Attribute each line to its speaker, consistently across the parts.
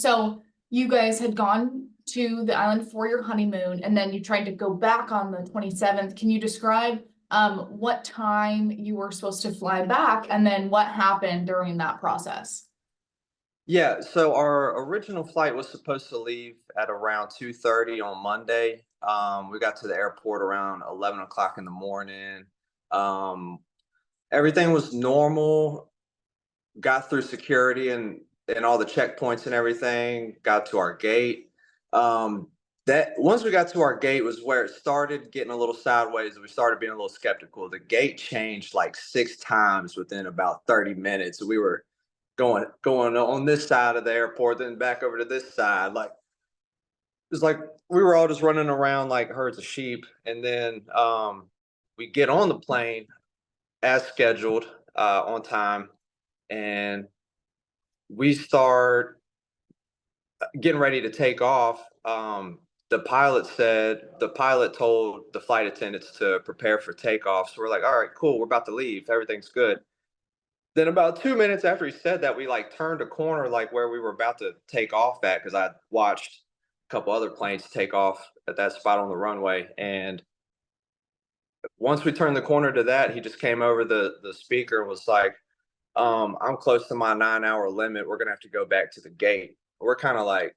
Speaker 1: So you guys had gone to the island for your honeymoon, and then you tried to go back on the 27th. Can you describe what time you were supposed to fly back, and then what happened during that process?
Speaker 2: Yeah, so our original flight was supposed to leave at around 2:30 on Monday. We got to the airport around 11 o'clock in the morning. Um, Everything was normal. Got through security and all the checkpoints and everything. Got to our gate. That once we got to our gate was where it started getting a little sideways. We started being a little skeptical. The gate changed like 6 times within about 30 minutes. We were going on this side of the airport, then back over to this side. Like it's like we were all just running around like herds of sheep. And then we get on the plane as scheduled on time, and we start getting ready to take off. The pilot told the flight attendants to prepare for takeoff. So we're like, all right, cool, we're about to leave. Everything's good. Then about 2 minutes after he said that, we like turned a corner, like where we were about to take off at, because I watched a couple other planes take off at that spot on the runway. And once we turned the corner to that, he just came over the speaker and was like, I'm close to my 9 hour limit. We're gonna have to go back to the gate. We're kind of like,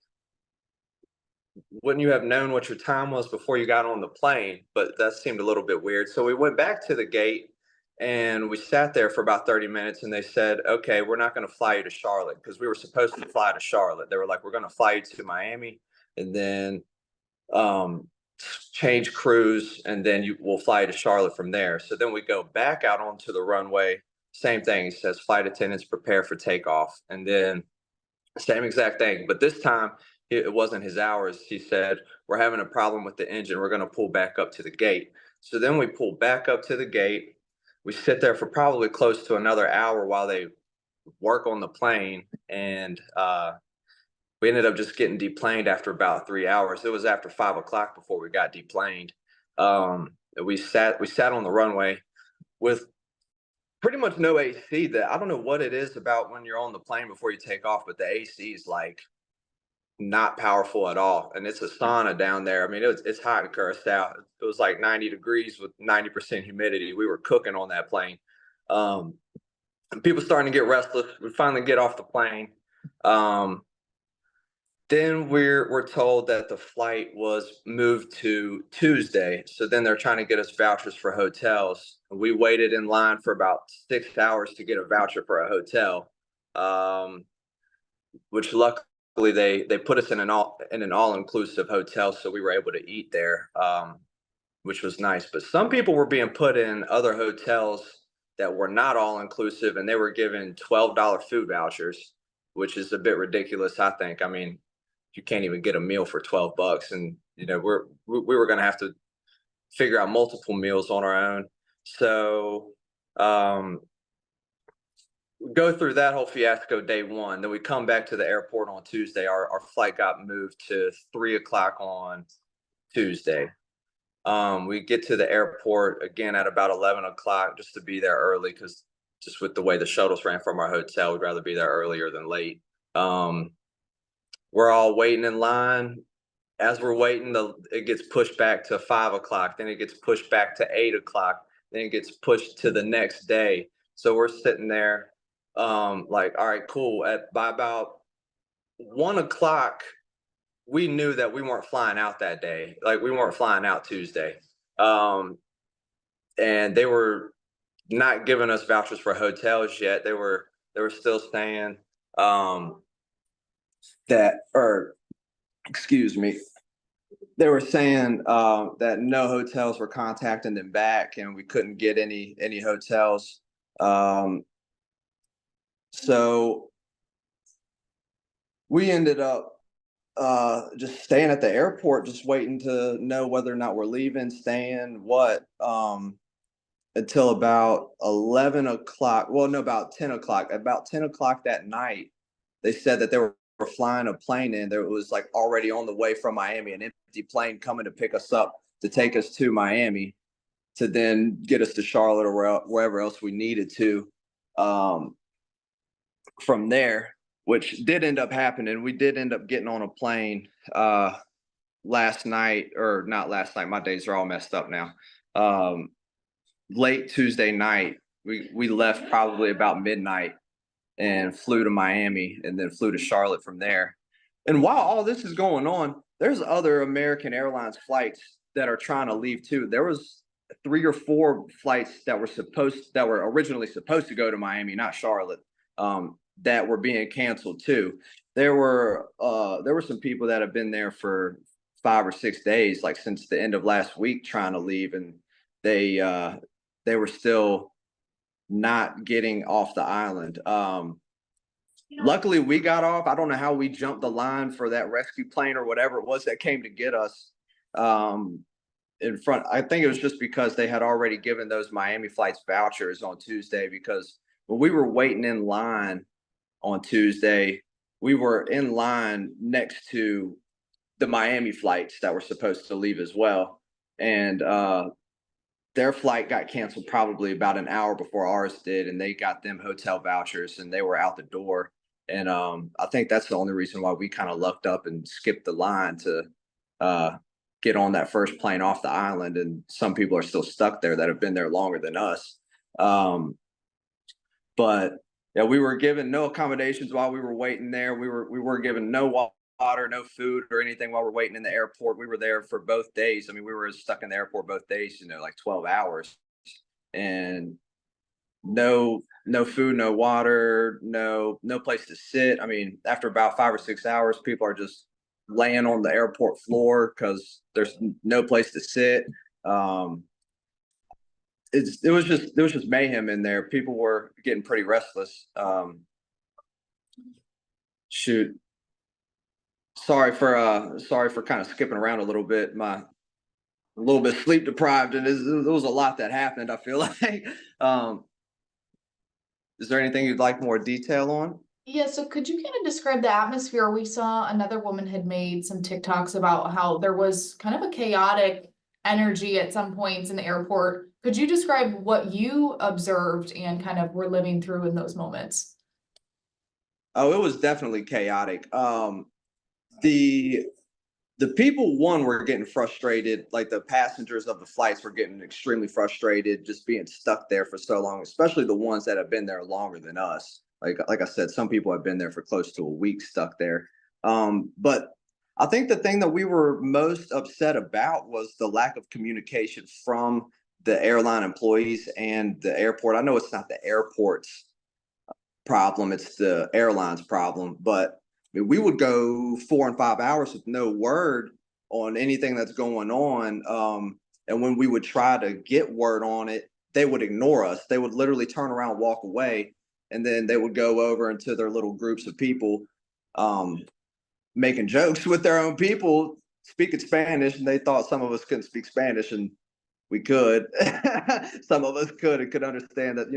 Speaker 2: wouldn't you have known what your time was before you got on the plane? But that seemed a little bit weird. So we went back to the gate and we sat there for about 30 minutes, and they said, okay, we're not going to fly you to Charlotte, because we were supposed to fly to Charlotte. They were like, we're going to fly you to Miami and then um, change crews, and then we'll fly you to Charlotte from there. So then we go back out onto the runway. Same thing. He says, flight attendants prepare for takeoff. And then same exact thing. But this time it wasn't his hours. He said, we're having a problem with the engine. We're going to pull back up to the gate. So then we pull back up to the gate. We sit there for probably close to another hour while they work on the plane. And we ended up just getting deplaned after about 3 hours. It was after 5 o'clock before we got deplaned. We sat on the runway with pretty much no AC. That I don't know what it is about when you're on the plane before you take off, but the AC is like not powerful at all, and it's a sauna down there. I mean, it's hot in Curacao. It was like 90 degrees with 90% humidity. We were cooking on that plane. And people starting to get restless. We finally get off the plane. Then we're told that the flight was moved to Tuesday. So then they're trying to get us vouchers for hotels. We waited in line for about 6 hours to get a voucher for a hotel, which luckily they put us in an all inclusive hotel, so we were able to eat there, which was nice. But some people were being put in other hotels that were not all inclusive, and they were given $12 food vouchers, which is a bit ridiculous, I think. I mean, you can't even get a meal for $12, and we were going to have to figure out multiple meals on our own. So we go through that whole fiasco day one. Then we come back to the airport on Tuesday. Our flight got moved to 3 o'clock on Tuesday. We get to the airport again at about 11 o'clock, just to be there early, because just with the way the shuttles ran from our hotel, we'd rather be there earlier than late. We're all waiting in line. As we're waiting, it gets pushed back to 5 o'clock. Then it gets pushed back to 8 o'clock. Then it gets pushed to the next day. So we're sitting there like, all right, cool. By about 1 o'clock, we knew that we weren't flying out that day. Like, we weren't flying out Tuesday. And they were not giving us vouchers for hotels yet. They were still saying excuse me, they were saying that no hotels were contacting them back, and we couldn't get any hotels. So we ended up just staying at the airport, just waiting to know whether or not we're leaving, staying, what, until about 11 o'clock. Well, no, about 10 o'clock. About 10 o'clock that night, they said that they were flying a plane in. There was like already on the way from Miami, an empty plane coming to pick us up to take us to Miami, to then get us to Charlotte or wherever else we needed to. From there, which did end up happening. We did end up getting on a plane last night, or not last night. My days are all messed up now. Late Tuesday night, we left probably about midnight and flew to Miami and then flew to Charlotte from there. And while all this is going on, there's other American Airlines flights that are trying to leave too. There was 3 or 4 flights that were originally supposed to go to Miami, not Charlotte, that were being canceled too. There were some people that have been there for 5 or 6 days, like since the end of last week, trying to leave, and they were still not getting off the island. Luckily, we got off. I don't know how we jumped the line for that rescue plane or whatever it was that came to get us in front. I think it was just because they had already given those Miami flights vouchers on Tuesday, because when we were waiting in line on Tuesday, we were in line next to the Miami flights that were supposed to leave as well. And their flight got canceled probably about an hour before ours did, and they got them hotel vouchers and they were out the door. And I think that's the only reason why we kind of lucked up and skipped the line to get on that first plane off the island. And some people are still stuck there that have been there longer than us. But yeah, we were given no accommodations while we were waiting there. We were given no water, no food or anything while we're waiting in the airport. We were there for both days. I mean, we were stuck in the airport both days, like 12 hours, and no food, no water, no place to sit. I mean, after about 5 or 6 hours, people are just laying on the airport floor because there's no place to sit. It was just mayhem in there. People were getting pretty restless. Shoot. Sorry for kind of skipping around a little bit. A little bit sleep deprived, and there was a lot that happened, I feel like. Is there anything you'd like more detail on?
Speaker 1: Yeah, so could you kind of describe the atmosphere? We saw another woman had made some TikToks about how there was kind of a chaotic energy at some points in the airport. Could you describe what you observed and kind of were living through in those moments?
Speaker 2: Oh, it was definitely chaotic. The people, one, were getting frustrated. Like, the passengers of the flights were getting extremely frustrated just being stuck there for so long, especially the ones that have been there longer than us. Like I said, some people have been there for close to a week stuck there. But I think the thing that we were most upset about was the lack of communication from the airline employees and the airport. I know it's not the airport's problem, it's the airline's problem, but I mean, we would go 4 and 5 hours with no word on anything that's going on. And when we would try to get word on it, they would ignore us. They would literally turn around, walk away, and then they would go over into their little groups of people, making jokes with their own people, speaking Spanish, and they thought some of us couldn't speak Spanish, and we could. Some of us could and could understand that,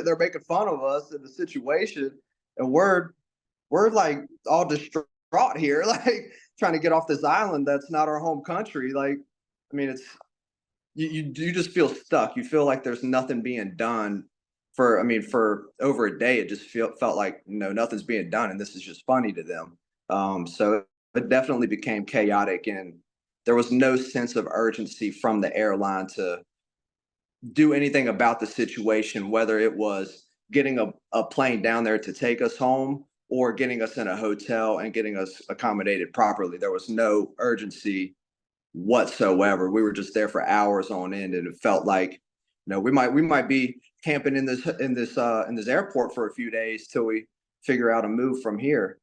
Speaker 2: they're making fun of us in the situation, and we're like all distraught here, like trying to get off this island that's not our home country. Like, I mean, it's you just feel stuck. You feel like there's nothing being done for over a day. It just felt like nothing's being done, and this is just funny to them. So it definitely became chaotic, and there was no sense of urgency from the airline to do anything about the situation, whether it was getting a plane down there to take us home or getting us in a hotel and getting us accommodated properly. There was no urgency whatsoever. We were just there for hours on end, and it felt like, we might be camping in this airport for a few days till we figure out a move from here.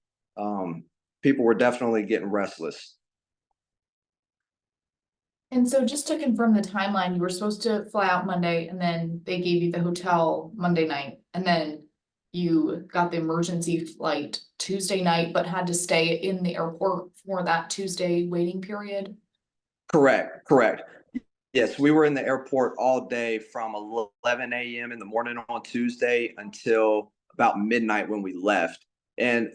Speaker 2: People were definitely getting restless.
Speaker 1: And so just to confirm the timeline, you were supposed to fly out Monday, and then they gave you the hotel Monday night, and then you got the emergency flight Tuesday night, but had to stay in the airport for that Tuesday waiting period?
Speaker 2: Correct. Yes, we were in the airport all day from 11 a.m. in the morning on Tuesday until about midnight when we left. And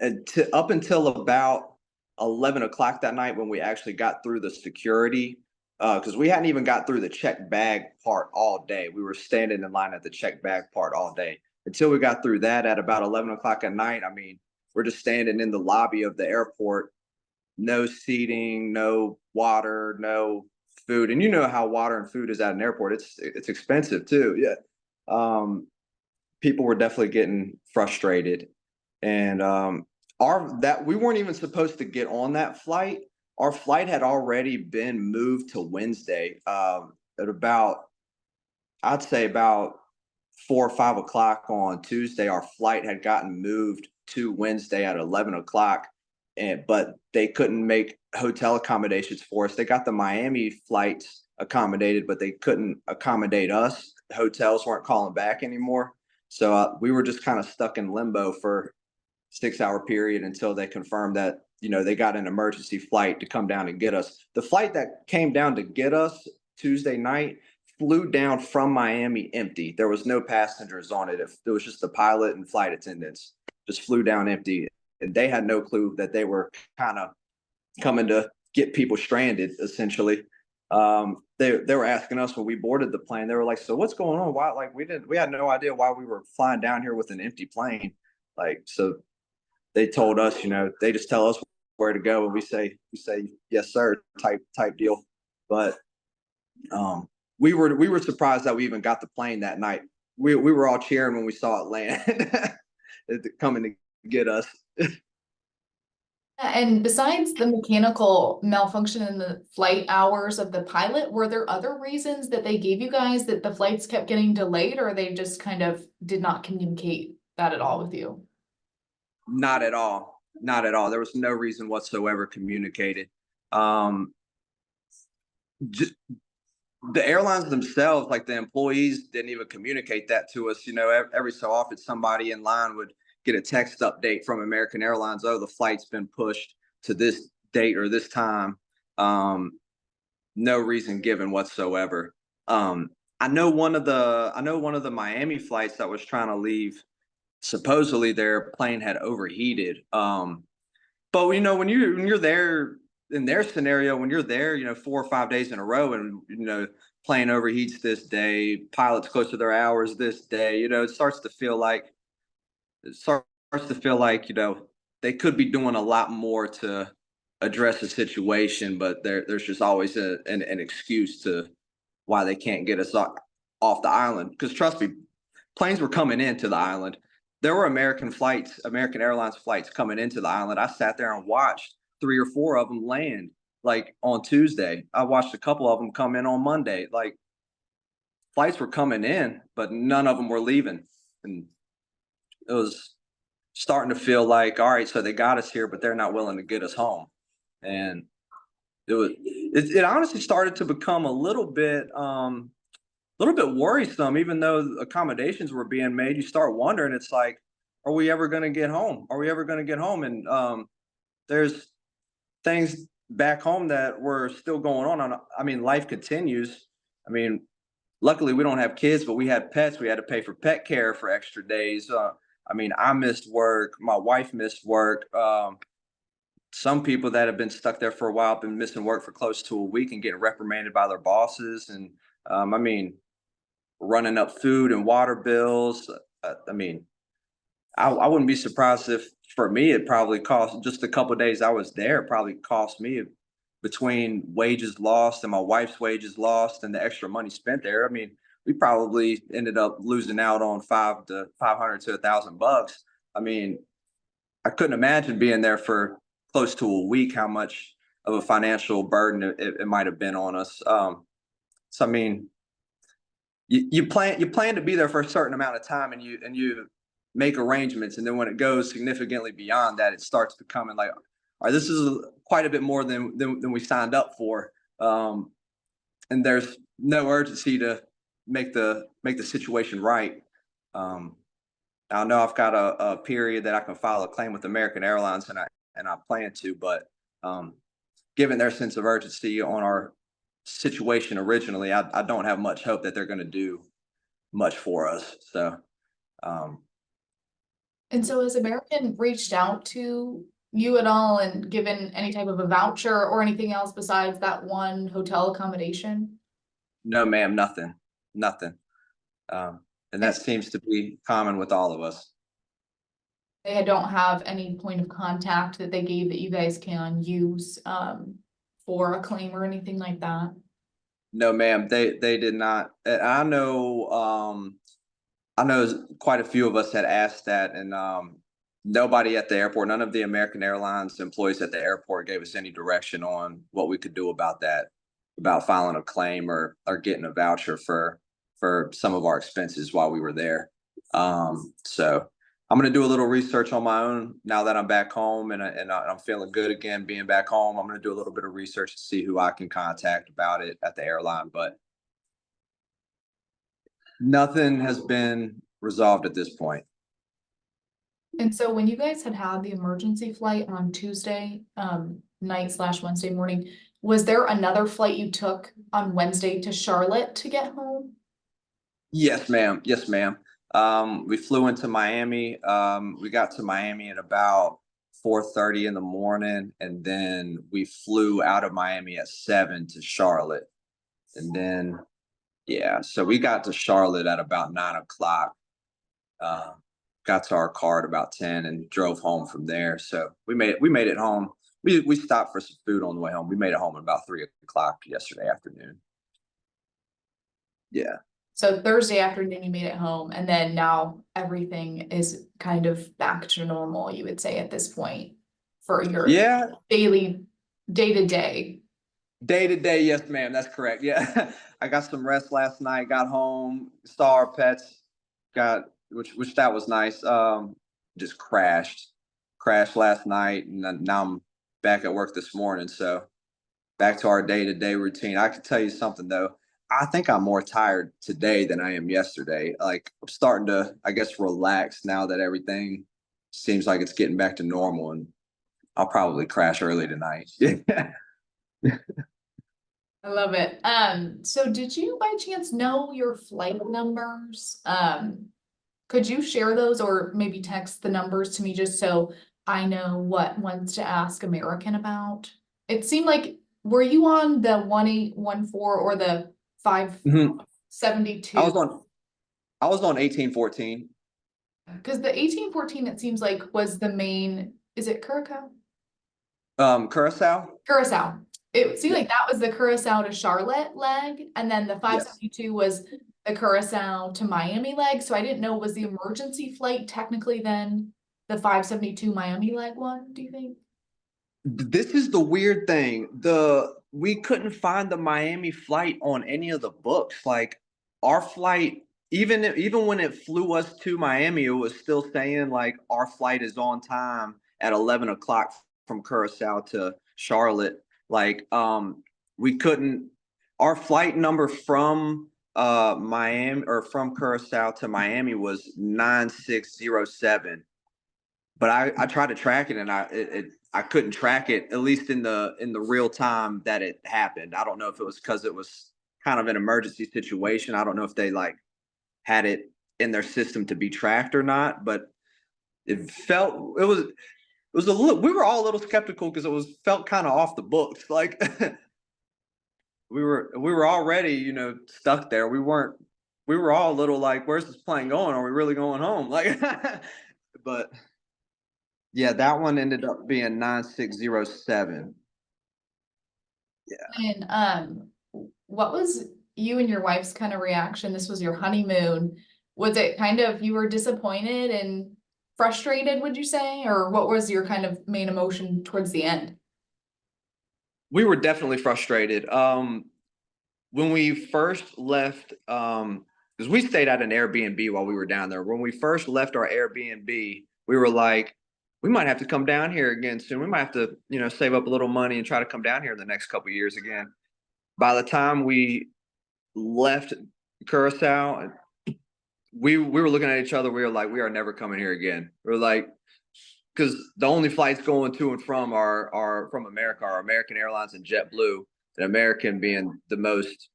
Speaker 2: up until about 11 o'clock that night when we actually got through the security, because we hadn't even got through the check bag part all day. We were standing in line at the check bag part all day until we got through that at about 11 o'clock at night. I mean, we're just standing in the lobby of the airport, no seating, no water, no food. And you know how water and food is at an airport. It's expensive too. Yeah. People were definitely getting frustrated. And we weren't even supposed to get on that flight. Our flight had already been moved to Wednesday at about, I'd say about 4 or 5 o'clock on Tuesday. Our flight had gotten moved to Wednesday at 11 o'clock, but they couldn't make hotel accommodations for us. They got the Miami flights accommodated, but they couldn't accommodate us. Hotels weren't calling back anymore. So we were just kind of stuck in limbo for 6-hour period until they confirmed that, they got an emergency flight to come down and get us. The flight that came down to get us Tuesday night flew down from Miami empty. There was no passengers on it. It was just the pilot and flight attendants just flew down empty. And they had no clue that they were kind of coming to get people stranded, essentially. They were asking us when we boarded the plane, they were like, so what's going on? Why, like, we had no idea why we were flying down here with an empty plane. Like, so they told us, they just tell us where to go, and we say yes sir type deal. But we were surprised that we even got the plane that night. We were all cheering when we saw it land coming to get us.
Speaker 1: And besides the mechanical malfunction in the flight hours of the pilot, were there other reasons that they gave you guys that the flights kept getting delayed, or they just kind of did not communicate that at all with you?
Speaker 2: Not at all. Not at all. There was no reason whatsoever communicated. Just, the airlines themselves, like the employees, didn't even communicate that to us. Every so often somebody in line would get a text update from American Airlines. Oh, the flight's been pushed to this date or this time. No reason given whatsoever. I know one of the Miami flights that was trying to leave, supposedly their plane had overheated. But when you're there in their scenario, when you're there, 4 or 5 days in a row, and plane overheats this day, pilots close to their hours this day, it starts to feel like they could be doing a lot more to address the situation, but there's just always an excuse to why they can't get us off the island. Because trust me, planes were coming into the island. There were American Airlines flights coming into the island. I sat there and watched 3 or 4 of them land, like on Tuesday. I watched a couple of them come in on Monday. Like, flights were coming in, but none of them were leaving. And it was starting to feel like, all right, so they got us here, but they're not willing to get us home. And it honestly started to become a little bit worrisome. Even though accommodations were being made, you start wondering, it's like, are we ever going to get home? Are we ever going to get home? And there's things back home that were still going on. I mean, life continues. I mean, luckily we don't have kids, but we had pets. We had to pay for pet care for extra days. I mean, I missed work. My wife missed work. Some people that have been stuck there for a while have been missing work for close to a week and getting reprimanded by their bosses. And I mean, running up food and water bills. I mean, I wouldn't be surprised if, for me, it probably cost, just a couple of days I was there, probably cost me, between wages lost and my wife's wages lost and the extra money spent there. I mean, we probably ended up losing out on $500 to $1,000. I mean, I couldn't imagine being there for close to a week, how much of a financial burden it might have been on us. So I mean, you plan to be there for a certain amount of time, and you make arrangements, and then when it goes significantly beyond that, it starts becoming like, all right, this is quite a bit more than we signed up for. And there's no urgency to make the situation right. I know I've got a period that I can file a claim with American Airlines, and I plan to, but given their sense of urgency on our situation originally, I don't have much hope that they're going to do much for us. So,
Speaker 1: And so has American reached out to you at all and given any type of a voucher or anything else besides that one hotel accommodation?
Speaker 2: no, ma'am, nothing. And that seems to be common with all of us.
Speaker 1: They don't have any point of contact that they gave that you guys can use, for a claim or anything like that?
Speaker 2: No, ma'am, they did not. And I know quite a few of us had asked that, and nobody at the airport, none of the American Airlines employees at the airport gave us any direction on what we could do about that, about filing a claim or getting a voucher for some of our expenses while we were there. So I'm going to do a little research on my own now that I'm back home and I'm feeling good again being back home. I'm going to do a little bit of research to see who I can contact about it at the airline, but nothing has been resolved at this point.
Speaker 1: And so when you guys had the emergency flight on Tuesday, night/Wednesday morning, was there another flight you took on Wednesday to Charlotte to get home?
Speaker 2: Yes, ma'am. Yes, ma'am. We flew into Miami. We got to Miami at about 4:30 in the morning, and then we flew out of Miami at 7 to Charlotte. And then, yeah, so we got to Charlotte at about 9 o'clock. Got to our car at about 10 and drove home from there. So we made it home. We stopped for some food on the way home. We made it home at about 3 o'clock yesterday afternoon. Yeah.
Speaker 1: So Thursday afternoon, you made it home, and then now everything is kind of back to normal, you would say at this point, for your
Speaker 2: Yeah.
Speaker 1: daily, day-to-day.
Speaker 2: Day to day, yes, ma'am. That's correct. Yeah, I got some rest last night. Got home, saw our pets, got which that was nice. Just crashed last night, and then now I'm back at work this morning. So back to our day to day routine. I can tell you something though. I think I'm more tired today than I am yesterday. Like I'm starting to, I guess, relax now that everything seems like it's getting back to normal, and I'll probably crash early tonight.
Speaker 1: I love it. So did you by chance know your flight numbers? Could you share those or maybe text the numbers to me just so I know what ones to ask American about? It seemed like, were you on the 1814 or the
Speaker 2: Mhm.
Speaker 1: 572?
Speaker 2: I was on 1814.
Speaker 1: Because the 1814, it seems like was the main, is it Curacao?
Speaker 2: Curacao.
Speaker 1: Curacao. It seemed
Speaker 2: Yeah.
Speaker 1: like that was the Curacao to Charlotte leg, and then the
Speaker 2: Yes.
Speaker 1: 572 was the Curacao to Miami leg. So I didn't know, was the emergency flight technically then the 572 Miami leg one, do you think?
Speaker 2: This is the weird thing. We couldn't find the Miami flight on any of the books. Like our flight, even when it flew us to Miami, it was still saying like our flight is on time at 11 o'clock from Curacao to Charlotte. Like we couldn't our flight number from Miami or from Curacao to Miami was 9607. But I tried to track it and I couldn't track it, at least in the real time that it happened. I don't know if it was because it was kind of an emergency situation. I don't know if they like had it in their system to be tracked or not, but it was a little, we were all a little skeptical because it was felt kind of off the books. Like we were already, stuck there. We were all a little like, where's this plane going? Are we really going home? Like but yeah, that one ended up being 9607. Yeah.
Speaker 1: And what was you and your wife's kind of reaction? This was your honeymoon. Was it kind of, you were disappointed and frustrated, would you say? Or what was your kind of main emotion towards the end?
Speaker 2: We were definitely frustrated. When we first left, because we stayed at an Airbnb while we were down there. When we first left our Airbnb, we were like, we might have to come down here again soon. We might have to, save up a little money and try to come down here in the next couple of years again. By the time we left Curacao, we were looking at each other. We were like, we are never coming here again. We were like, because the only flights going to and from are from America, are American Airlines and JetBlue, and American being the most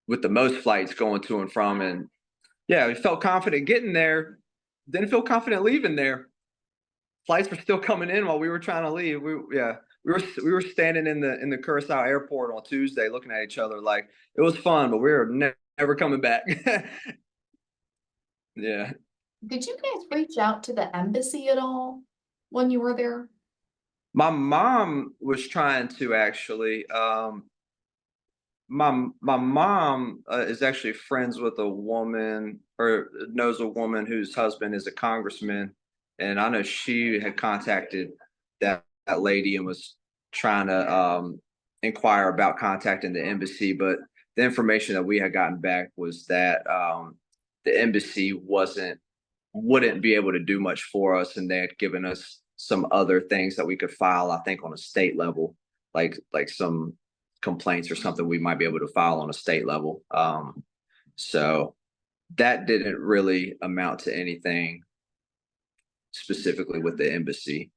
Speaker 2: with the most flights going to and from. And yeah, we felt confident getting there, didn't feel confident leaving there. Flights were still coming in while we were trying to leave. We were standing in the Curacao airport on Tuesday looking at each other like it was fun, but we were never coming back. Yeah.
Speaker 1: Did you guys reach out to the embassy at all when you were there?
Speaker 2: My mom was trying to actually. My mom is actually friends with a woman, or knows a woman whose husband is a congressman, and I know she had contacted that lady and was trying to inquire about contacting the embassy. But the information that we had gotten back was that the embassy wouldn't be able to do much for us, and they had given us some other things that we could file, I think, on a state level, like some complaints or something we might be able to file on a state level. So that didn't really amount to anything specifically with the embassy.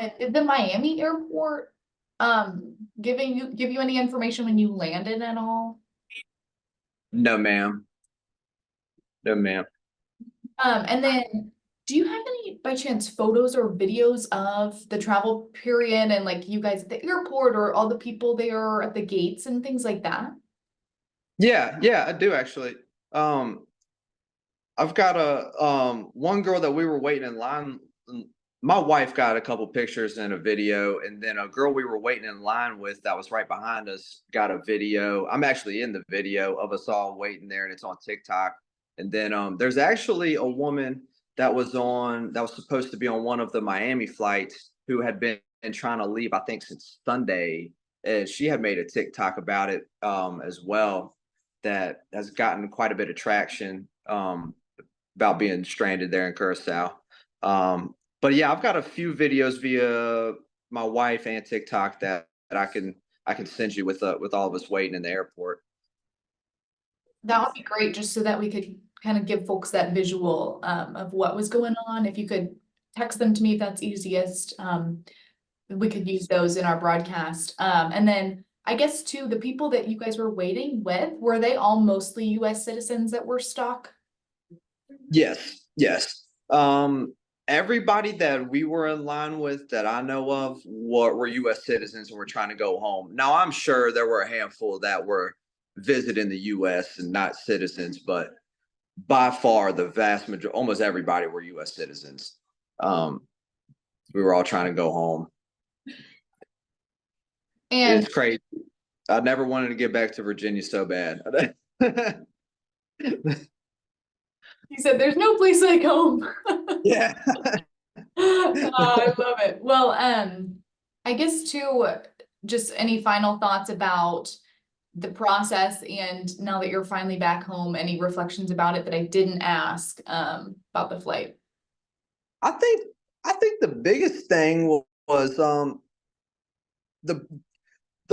Speaker 1: And did the Miami airport give you any information when you landed at all?
Speaker 2: No, ma'am. No, ma'am.
Speaker 1: And then do you have any, by chance, photos or videos of the travel period and like you guys at the airport or all the people there at the gates and things like that?
Speaker 2: Yeah, I do actually. I've got a one girl that we were waiting in line. My wife got a couple pictures and a video, and then a girl we were waiting in line with that was right behind us got a video. I'm actually in the video of us all waiting there, and it's on TikTok. And then there's actually a woman that was supposed to be on one of the Miami flights who had been trying to leave, I think, since Sunday, and she had made a TikTok about it as well, that has gotten quite a bit of traction about being stranded there in Curacao. But yeah, I've got a few videos via my wife and TikTok that I can send you with all of us waiting in the airport.
Speaker 1: That would be great, just so that we could kind of give folks that visual of what was going on. If you could text them to me, if that's easiest. We could use those in our broadcast. And then I guess too, the people that you guys were waiting with, were they all mostly US citizens that were stuck?
Speaker 2: Yes. Everybody that we were in line with that I know of were US citizens and were trying to go home. Now, I'm sure there were a handful that were visiting the US and not citizens, but by far the vast majority, almost everybody, were US citizens. We were all trying to go home.
Speaker 1: And
Speaker 2: it's crazy. I never wanted to get back to Virginia so bad.
Speaker 1: he said, there's no place like home.
Speaker 2: Yeah.
Speaker 1: I love it. Well, I guess too, just any final thoughts about the process, and now that you're finally back home, any reflections about it that I didn't ask about the flight?
Speaker 2: I think the biggest thing was the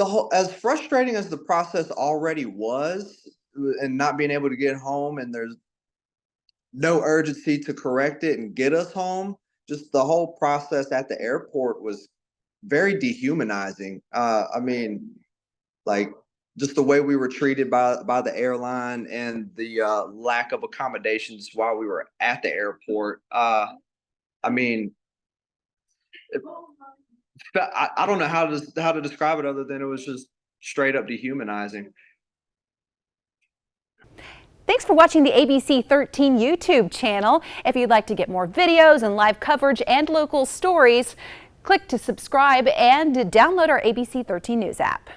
Speaker 2: whole, as frustrating as the process already was, and not being able to get home, and there's no urgency to correct it and get us home. Just the whole process at the airport was very dehumanizing. I mean, like, just the way we were treated by the airline, and the lack of accommodations while we were at the airport. I mean, I don't know how to describe it other than it was just straight up dehumanizing.
Speaker 3: Thanks for watching the ABC 13 YouTube channel. If you'd like to get more videos and live coverage and local stories, click to subscribe and download our ABC 13 News app.